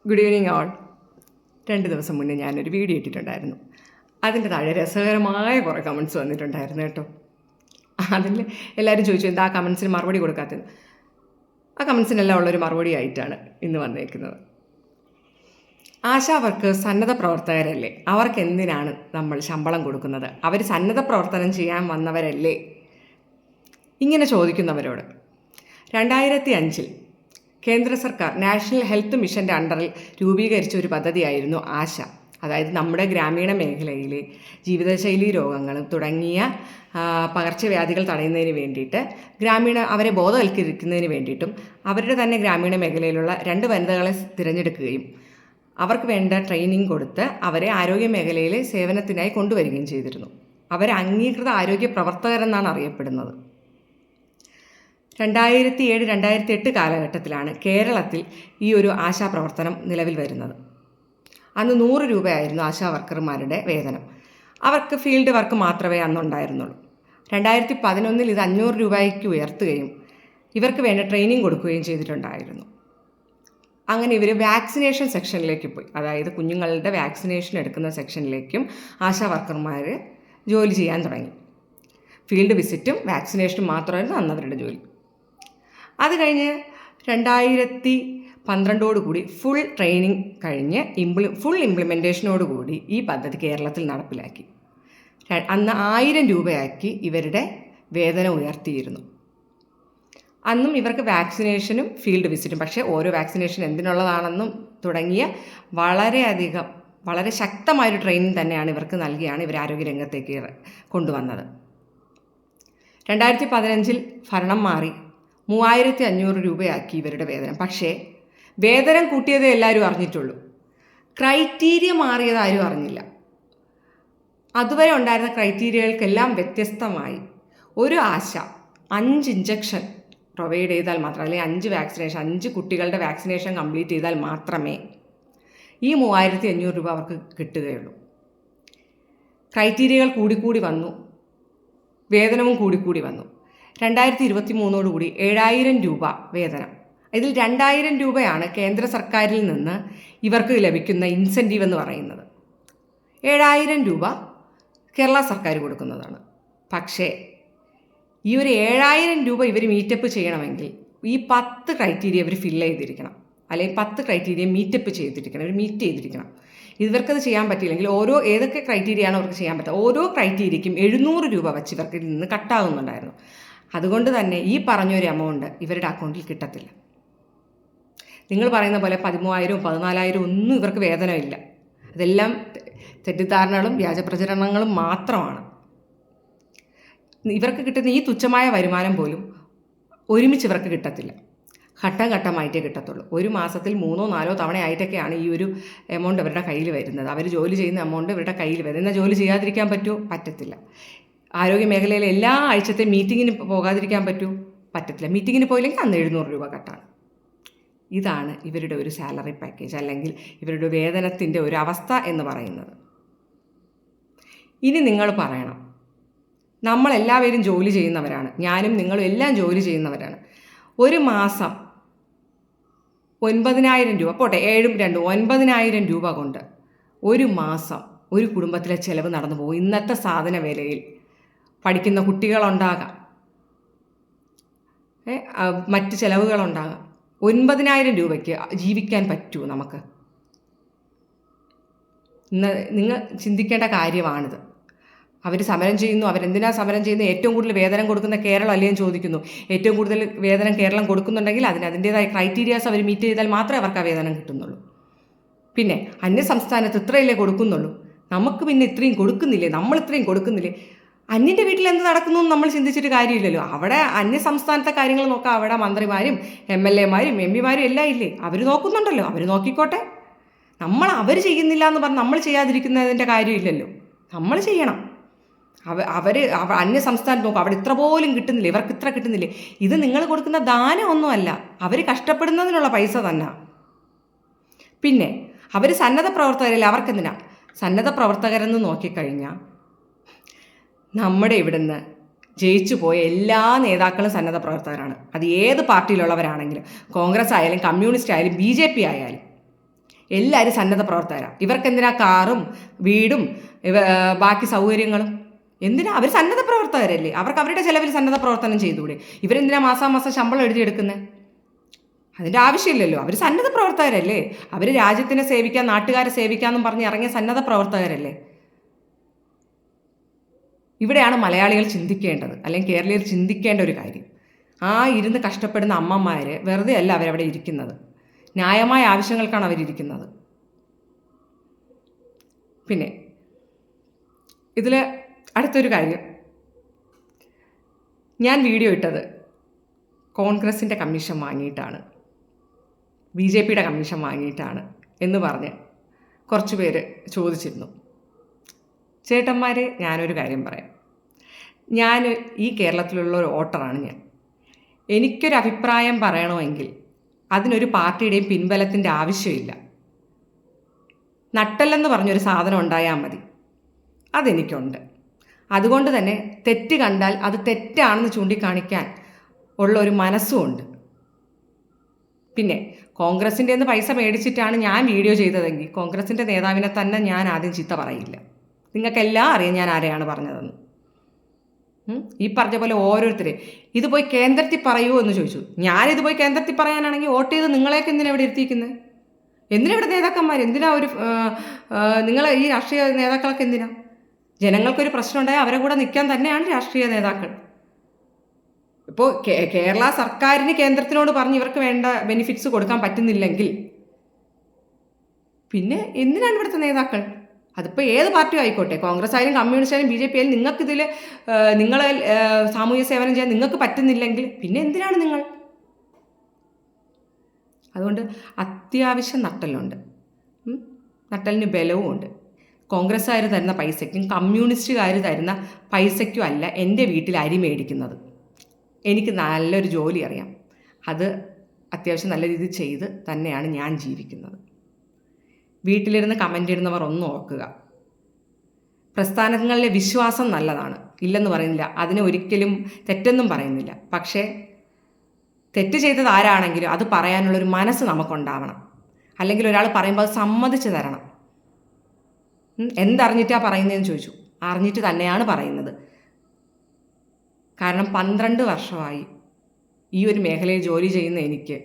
Good evening all. 2 ദിവസം മുന്നേ ഞാനൊരു വീഡിയോ ഇട്ടിട്ടുണ്ടായിരുന്നു. അതിൻ്റെ താഴെ രസകരമായ കുറേ കമൻറ്റ്സ് വന്നിട്ടുണ്ടായിരുന്നു കേട്ടോ. അതിൽ എല്ലാവരും ചോദിച്ചു എന്താ ആ കമൻസിന് മറുപടി കൊടുക്കാത്തത്. ആ കമൻസിനെല്ലാം ഉള്ളൊരു മറുപടി ആയിട്ടാണ് ഇന്ന് വന്നേക്കുന്നത്. ആശാ വർക്കേഴ്സ് സന്നദ്ധ പ്രവർത്തകരല്ലേ, അവർക്ക് എന്തിനാണ് നമ്മൾ ശമ്പളം കൊടുക്കുന്നത്? അവർ സന്നദ്ധ പ്രവർത്തനം ചെയ്യാൻ വന്നവരല്ലേ? ഇങ്ങനെ ചോദിക്കുന്നവരോട് 2005 കേന്ദ്ര സർക്കാർ നാഷണൽ ഹെൽത്ത് മിഷൻ്റെ അണ്ടറിൽ രൂപീകരിച്ച ഒരു പദ്ധതിയായിരുന്നു ആശ. അതായത് നമ്മുടെ ഗ്രാമീണ മേഖലയിലെ ജീവിതശൈലി രോഗങ്ങളും തുടങ്ങിയ പകർച്ചവ്യാധികൾ തടയുന്നതിന് വേണ്ടിയിട്ട് അവരെ ബോധവൽക്കരിക്കുന്നതിന് വേണ്ടിയിട്ടും അവരുടെ തന്നെ ഗ്രാമീണ മേഖലയിലുള്ള 2 വനിതകളെ തിരഞ്ഞെടുക്കുകയും അവർക്ക് വേണ്ട ട്രെയിനിങ് കൊടുത്ത് അവരെ ആരോഗ്യ മേഖലയിലെ സേവനത്തിനായി കൊണ്ടുവരികയും ചെയ്തിരുന്നു. അവർ അംഗീകൃത ആരോഗ്യ പ്രവർത്തകരെന്നാണ് അറിയപ്പെടുന്നത്. 2007-2008 കാലഘട്ടത്തിലാണ് കേരളത്തിൽ ഈ ഒരു ആശാപ്രവർത്തനം നിലവിൽ വരുന്നത്. അന്ന് 100 രൂപയായിരുന്നു ആശാ വർക്കർമാരുടെ വേതനം. അവർക്ക് ഫീൽഡ് വർക്ക് മാത്രമേ അന്നുണ്ടായിരുന്നുള്ളൂ. 2011 ഇത് 500 രൂപയ്ക്ക് ഉയർത്തുകയും ഇവർക്ക് വേണ്ട ട്രെയിനിങ് കൊടുക്കുകയും ചെയ്തിട്ടുണ്ടായിരുന്നു. അങ്ങനെ ഇവർ വാക്സിനേഷൻ സെക്ഷനിലേക്ക് പോയി. അതായത് കുഞ്ഞുങ്ങളുടെ വാക്സിനേഷൻ എടുക്കുന്ന സെക്ഷനിലേക്കും ആശാ വർക്കർമാർ ജോലി ചെയ്യാൻ തുടങ്ങി. ഫീൽഡ് വിസിറ്റും വാക്സിനേഷനും മാത്രമായിരുന്നു അന്നവരുടെ ജോലി. അത് കഴിഞ്ഞ് 2012 ഫുൾ ട്രെയിനിങ് കഴിഞ്ഞ് ഫുൾ ഇംപ്ലിമെൻറ്റേഷനോടുകൂടി ഈ പദ്ധതി കേരളത്തിൽ നടപ്പിലാക്കി. അന്ന് 1000 രൂപയാക്കി ഇവരുടെ വേതനം ഉയർത്തിയിരുന്നു. അന്നും ഇവർക്ക് വാക്സിനേഷനും ഫീൽഡ് വിസിറ്റും, പക്ഷേ ഓരോ വാക്സിനേഷൻ എന്തിനുള്ളതാണെന്നും തുടങ്ങിയ വളരെ ശക്തമായൊരു ട്രെയിനിങ് തന്നെയാണ് ഇവർക്ക് നൽകിയാണ് ഇവർ ആരോഗ്യരംഗത്തേക്ക് കൊണ്ടുവന്നത്. 2015 ഭരണം മാറി 3500 രൂപയാക്കി ഇവരുടെ വേതനം. പക്ഷേ വേതനം കൂട്ടിയതേ എല്ലാവരും അറിഞ്ഞിട്ടുള്ളൂ, ക്രൈറ്റീരിയ മാറിയത് ആരും അറിഞ്ഞില്ല. അതുവരെ ഉണ്ടായിരുന്ന ക്രൈറ്റീരിയകൾക്കെല്ലാം വ്യത്യസ്തമായി ഒരു ആശ 5 ഇഞ്ചക്ഷൻ പ്രൊവൈഡ് ചെയ്താൽ മാത്രം, അല്ലെങ്കിൽ 5 വാക്സിനേഷൻ 5 കുട്ടികളുടെ വാക്സിനേഷൻ കംപ്ലീറ്റ് ചെയ്താൽ മാത്രമേ ഈ 3500 രൂപ അവർക്ക് കിട്ടുകയുള്ളൂ. ക്രൈറ്റീരിയകൾ കൂടിക്കൂടി വന്നു, വേതനവും കൂടിക്കൂടി വന്നു. 2023 7000 രൂപ വേതനം. ഇതിൽ 2000 രൂപയാണ് കേന്ദ്ര സർക്കാരിൽ നിന്ന് ഇവർക്ക് ലഭിക്കുന്ന ഇൻസെൻറ്റീവ് എന്ന് പറയുന്നത്. 7000 രൂപ കേരള സർക്കാർ കൊടുക്കുന്നതാണ്. പക്ഷേ ഈ ഒരു 7000 രൂപ ഇവർ മീറ്റപ്പ് ചെയ്യണമെങ്കിൽ ഈ 10 ക്രൈറ്റീരിയ ഇവർ ഫില്ല് ചെയ്തിരിക്കണം, അല്ലെങ്കിൽ 10 ക്രൈറ്റീരിയ മീറ്റപ്പ് ചെയ്തിരിക്കണം, ഇവർ മീറ്റ് ചെയ്തിരിക്കണം. ഇവർക്കത് ചെയ്യാൻ പറ്റിയില്ലെങ്കിൽ ഏതൊക്കെ ക്രൈറ്റീരിയയാണ് അവർക്ക് ചെയ്യാൻ പറ്റുക, ഓരോ ക്രൈറ്റീരിയയ്ക്കും 700 രൂപ വെച്ച് ഇവർക്ക് ഇതിൽ നിന്ന് കട്ടാകുന്നുണ്ടായിരുന്നു. അതുകൊണ്ട് തന്നെ ഈ പറഞ്ഞൊരു എമൗണ്ട് ഇവരുടെ അക്കൗണ്ടിൽ കിട്ടത്തില്ല. നിങ്ങൾ പറയുന്ന പോലെ 13,000 14,000 ഒന്നും ഇവർക്ക് വേതനമില്ല. അതെല്ലാം തെറ്റിദ്ധാരണകളും വ്യാജപ്രചരണങ്ങളും മാത്രമാണ്. ഇവർക്ക് കിട്ടുന്ന ഈ തുച്ഛമായ വരുമാനം പോലും ഒരുമിച്ച് ഇവർക്ക് കിട്ടത്തില്ല, ഘട്ടം ഘട്ടമായിട്ടേ കിട്ടത്തുള്ളൂ. ഒരു മാസത്തിൽ 3-4 തവണയായിട്ടൊക്കെയാണ് ഈ ഒരു എമൗണ്ട് അവരുടെ കയ്യിൽ വരുന്നത്. അവർ ജോലി ചെയ്യുന്ന എമൗണ്ട് ഇവരുടെ കയ്യിൽ വരുന്നത്. എന്നാൽ ജോലി ചെയ്യാതിരിക്കാൻ പറ്റുമോ? പറ്റത്തില്ല. ആരോഗ്യ മേഖലയിലെ എല്ലാ ആഴ്ചത്തെ മീറ്റിങ്ങിന് പോകാതിരിക്കാൻ പറ്റത്തില്ല. മീറ്റിങ്ങിന് പോയില്ലെങ്കിൽ അന്ന് 700 രൂപ കട്ടാണ്. ഇതാണ് ഇവരുടെ ഒരു സാലറി പാക്കേജ്, അല്ലെങ്കിൽ ഇവരുടെ വേതനത്തിൻ്റെ ഒരു അവസ്ഥ എന്ന് പറയുന്നത്. ഇനി നിങ്ങൾ പറയണം, നമ്മളെല്ലാവരും ജോലി ചെയ്യുന്നവരാണ്, ഞാനും നിങ്ങളും എല്ലാം ജോലി ചെയ്യുന്നവരാണ്. ഒരു മാസം 9,000 രൂപ പോട്ടെ, 7ഉം 2 9,000 രൂപ കൊണ്ട് ഒരു മാസം ഒരു കുടുംബത്തിലെ ചിലവ് നടന്നു പോകും. ഇന്നത്തെ സാധന വിലയിൽ പഠിക്കുന്ന കുട്ടികളുണ്ടാകാം, മറ്റ് ചിലവുകളുണ്ടാകാം. 9,000 രൂപയ്ക്ക് ജീവിക്കാൻ പറ്റുമോ നമുക്ക്? നിങ്ങൾ ചിന്തിക്കേണ്ട കാര്യമാണിത്. അവർ സമരം ചെയ്യുന്നു, അവരെന്തിനാണ് സമരം ചെയ്യുന്നത്? ഏറ്റവും കൂടുതൽ വേതനം കൊടുക്കുന്ന കേരളം അല്ലേന്ന് ചോദിക്കുന്നു. ഏറ്റവും കൂടുതൽ വേതനം കേരളം കൊടുക്കുന്നുണ്ടെങ്കിൽ അതിൻ്റേതായ ക്രൈറ്റീരിയാസ് അവർ മീറ്റ് ചെയ്താൽ മാത്രമേ അവർക്ക് ആ വേതനം കിട്ടുന്നുള്ളൂ. പിന്നെ അന്യ സംസ്ഥാനത്ത് ഇത്രയല്ലേ കൊടുക്കുന്നുള്ളൂ, നമുക്ക് പിന്നെ ഇത്രയും കൊടുക്കുന്നില്ലേ, നമ്മൾ ഇത്രയും കൊടുക്കുന്നില്ലേ? അന്യൻ്റെ വീട്ടിൽ എന്ത് നടക്കുന്നു എന്ന് നമ്മൾ ചിന്തിച്ചിട്ട് കാര്യമില്ലല്ലോ. അവിടെ അന്യ സംസ്ഥാനത്തെ കാര്യങ്ങൾ നോക്കാം. അവിടെ മന്ത്രിമാരും MLA-മാരും MP-മാരും എല്ലാം ഇല്ലേ, അവർ നോക്കുന്നുണ്ടല്ലോ, അവർ നോക്കിക്കോട്ടെ. അവർ ചെയ്യുന്നില്ല എന്ന് പറഞ്ഞ് നമ്മൾ ചെയ്യാതിരിക്കുന്നതിൻ്റെ കാര്യമില്ലല്ലോ, നമ്മൾ ചെയ്യണം. അവർ അന്യ സംസ്ഥാനത്ത് നോക്കും, അവിടെ ഇത്ര പോലും കിട്ടുന്നില്ലേ, ഇവർക്ക് ഇത്ര കിട്ടുന്നില്ലേ. ഇത് നിങ്ങൾ കൊടുക്കുന്ന ദാനമൊന്നുമല്ല, അവർ കഷ്ടപ്പെടുന്നതിനുള്ള പൈസ തന്നെ. പിന്നെ അവർ സന്നദ്ധ പ്രവർത്തകരില്ല, അവർക്കെന്തിനാ സന്നദ്ധ പ്രവർത്തകരെന്ന് നോക്കിക്കഴിഞ്ഞാൽ നമ്മുടെ ഇവിടുന്ന് ജയിച്ചു പോയ എല്ലാ നേതാക്കളും സന്നദ്ധ പ്രവർത്തകരാണ്. അത് ഏത് പാർട്ടിയിലുള്ളവരാണെങ്കിലും, കോൺഗ്രസ് ആയാലും കമ്മ്യൂണിസ്റ്റ് ആയാലും BJP ആയാലും എല്ലാവരും സന്നദ്ധ പ്രവർത്തകരാണ്. ഇവർക്കെന്തിനാ കാറും വീടും ബാക്കി സൗകര്യങ്ങളും? എന്തിനാ? അവർ സന്നദ്ധ പ്രവർത്തകരല്ലേ, അവർക്ക് അവരുടെ ചിലവിൽ സന്നദ്ധ പ്രവർത്തനം ചെയ്തുകൂടെ? ഇവരെന്തിനാ മാസാമാസം ശമ്പളം എഴുതിയെടുക്കുന്നത്? അതിൻ്റെ ആവശ്യമില്ലല്ലോ. അവർ സന്നദ്ധ പ്രവർത്തകരല്ലേ, അവർ രാജ്യത്തിനെ സേവിക്കാൻ, നാട്ടുകാരെ സേവിക്കാമെന്നും പറഞ്ഞ് ഇറങ്ങിയ സന്നദ്ധ പ്രവർത്തകരല്ലേ. ഇവിടെയാണ് മലയാളികൾ ചിന്തിക്കേണ്ടത്, അല്ലെങ്കിൽ കേരളീയർ ചിന്തിക്കേണ്ട ഒരു കാര്യം. ഇരുന്ന് കഷ്ടപ്പെടുന്ന അമ്മമാർ വെറുതെ അല്ല അവരവിടെ ഇരിക്കുന്നത്, ന്യായമായ ആവശ്യങ്ങൾക്കാണ് അവരിയ്ക്കുന്നത്. പിന്നെ ഇതിൽ അടുത്തൊരു കാര്യം, ഞാൻ വീഡിയോ ഇട്ടത് കോൺഗ്രസിൻ്റെ കമ്മീഷൻ വാങ്ങിയിട്ടാണ്, BJPയുടെ കമ്മീഷൻ വാങ്ങിയിട്ടാണ് എന്ന് പറഞ്ഞ് കുറച്ച് പേര് ചോദിച്ചിരുന്നു. ചേട്ടന്മാരെ, ഞാനൊരു കാര്യം പറയാം. ഞാൻ ഈ കേരളത്തിലുള്ള ഒരു വോട്ടറാണ് ഞാൻ. എനിക്കൊരു അഭിപ്രായം പറയണമെങ്കിൽ അതിനൊരു പാർട്ടിയുടെയും പിൻബലത്തിൻ്റെ ആവശ്യമില്ല. നട്ടെല്ലെന്ന് പറഞ്ഞൊരു സാധനം ഉണ്ടായാൽ മതി, അതെനിക്കുണ്ട്. അതുകൊണ്ട് തന്നെ തെറ്റ് കണ്ടാൽ അത് തെറ്റാണെന്ന് ചൂണ്ടിക്കാണിക്കാൻ ഉള്ള ഒരു മനസ്സുമുണ്ട്. പിന്നെ കോൺഗ്രസിൻ്റെ നിന്ന് പൈസ മേടിച്ചിട്ടാണ് ഞാൻ വീഡിയോ ചെയ്തതെങ്കിൽ കോൺഗ്രസിൻ്റെ നേതാവിനെ തന്നെ ഞാൻ ആദ്യം ചീത്ത പറയില്ല. നിങ്ങൾക്കെല്ലാം അറിയാം ഞാൻ ആരെയാണ് പറഞ്ഞതെന്ന്. ഈ പറഞ്ഞ പോലെ ഓരോരുത്തരെ ഇത് പോയി കേന്ദ്രത്തിൽ പറയൂ എന്ന് ചോദിച്ചു. ഞാനിത് പോയി കേന്ദ്രത്തിൽ പറയാനാണെങ്കിൽ വോട്ട് ചെയ്ത് നിങ്ങളെയൊക്കെ എന്തിനാ ഇവിടെ ഇരുത്തിയിരിക്കുന്നത്? എന്തിനാ ഇവിടെ നേതാക്കന്മാർ? എന്തിനാ ഒരു നിങ്ങൾ ഈ രാഷ്ട്രീയ നേതാക്കളൊക്കെ എന്തിനാ? ജനങ്ങൾക്കൊരു പ്രശ്നം ഉണ്ടായാൽ അവരെ കൂടെ നിൽക്കാൻ തന്നെയാണ് രാഷ്ട്രീയ നേതാക്കൾ. ഇപ്പോൾ കേരള സർക്കാരിന് കേന്ദ്രത്തിനോട് പറഞ്ഞ് ഇവർക്ക് വേണ്ട ബെനിഫിറ്റ്സ് കൊടുക്കാൻ പറ്റുന്നില്ലെങ്കിൽ പിന്നെ എന്തിനാണ് ഇവിടുത്തെ നേതാക്കൾ? അതിപ്പോൾ ഏത് പാർട്ടി ആയിക്കോട്ടെ, കോൺഗ്രസ് ആയാലും കമ്മ്യൂണിസ്റ്റ് ആയാലും BJP ആയാലും, നിങ്ങൾക്കിതിൽ നിങ്ങളെ സാമൂഹ്യ സേവനം ചെയ്യാൻ നിങ്ങൾക്ക് പറ്റുന്നില്ലെങ്കിൽ പിന്നെ എന്തിനാണ് നിങ്ങൾ? അതുകൊണ്ട് അത്യാവശ്യം നട്ടലുണ്ട്, നട്ടലിന് ബലവും ഉണ്ട്. കോൺഗ്രസ്സുകാർ തരുന്ന പൈസയ്ക്കും കമ്മ്യൂണിസ്റ്റുകാർ തരുന്ന പൈസയ്ക്കും അല്ല എൻ്റെ വീട്ടിൽ അരി മേടിക്കുന്നത്. എനിക്ക് നല്ലൊരു ജോലി അറിയാം, അത് അത്യാവശ്യം നല്ല രീതിയിൽ ചെയ്ത് തന്നെയാണ് ഞാൻ ജീവിക്കുന്നത്. വീട്ടിലിരുന്ന് കമൻ്റ് ഇടുന്നവർ ഒന്ന് ഓർക്കുക, പ്രസ്ഥാനങ്ങളിലെ വിശ്വാസം നല്ലതാണ്, ഇല്ലെന്ന് പറയുന്നില്ല, അതിനെ ഒരിക്കലും തെറ്റെന്നും പറയുന്നില്ല. പക്ഷേ തെറ്റ് ചെയ്തത് ആരാണെങ്കിലും അത് പറയാനുള്ളൊരു മനസ്സ് നമുക്കുണ്ടാവണം. അല്ലെങ്കിൽ ഒരാൾ പറയുമ്പോൾ അത് സമ്മതിച്ച് തരണം. എന്തറിഞ്ഞിട്ടാണ് പറയുന്നതെന്ന് ചോദിച്ചു. അറിഞ്ഞിട്ട് തന്നെയാണ് പറയുന്നത്. കാരണം 12 വർഷമായി ഈ ഒരു മേഖലയിൽ ജോലി ചെയ്യുന്ന എനിക്ക്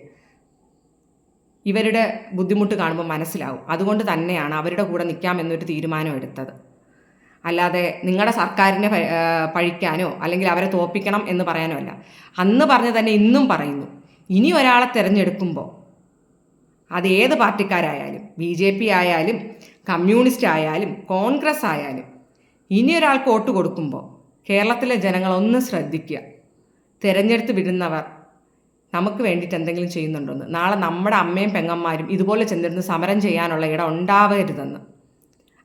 ഇവരുടെ ബുദ്ധിമുട്ട് കാണുമ്പോൾ മനസ്സിലാവും. അതുകൊണ്ട് തന്നെയാണ് അവരുടെ കൂടെ നിൽക്കാമെന്നൊരു തീരുമാനം എടുത്തത്. അല്ലാതെ നിങ്ങളുടെ സർക്കാരിനെ പഴിക്കാനോ അല്ലെങ്കിൽ അവരെ തോൽപ്പിക്കണം എന്ന് പറയാനോ അല്ല. അന്ന് പറഞ്ഞ് തന്നെ ഇന്നും പറയുന്നു, ഇനി ഒരാളെ തിരഞ്ഞെടുക്കുമ്പോൾ അത് ഏത് പാർട്ടിക്കാരായാലും, BJP ആയാലും കമ്മ്യൂണിസ്റ്റ് ആയാലും കോൺഗ്രസ് ആയാലും, ഇനി ഒരാൾക്ക് വോട്ട് കൊടുക്കുമ്പോൾ കേരളത്തിലെ ജനങ്ങളൊന്ന് ശ്രദ്ധിക്കുക. തിരഞ്ഞെടുത്ത് വിടുന്നവർ നമുക്ക് വേണ്ടിയിട്ട് എന്തെങ്കിലും ചെയ്യുന്നുണ്ടോയെന്ന്. നാളെ നമ്മുടെ അമ്മയും പെങ്ങന്മാരും ഇതുപോലെ ചെന്നിരുന്ന് സമരം ചെയ്യാനുള്ള ഇടം ഉണ്ടാവരുതെന്ന്.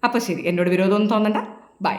അപ്പോൾ ശരി, എന്നോട് വിരോധമൊന്നും തോന്നണ്ട. ബൈ.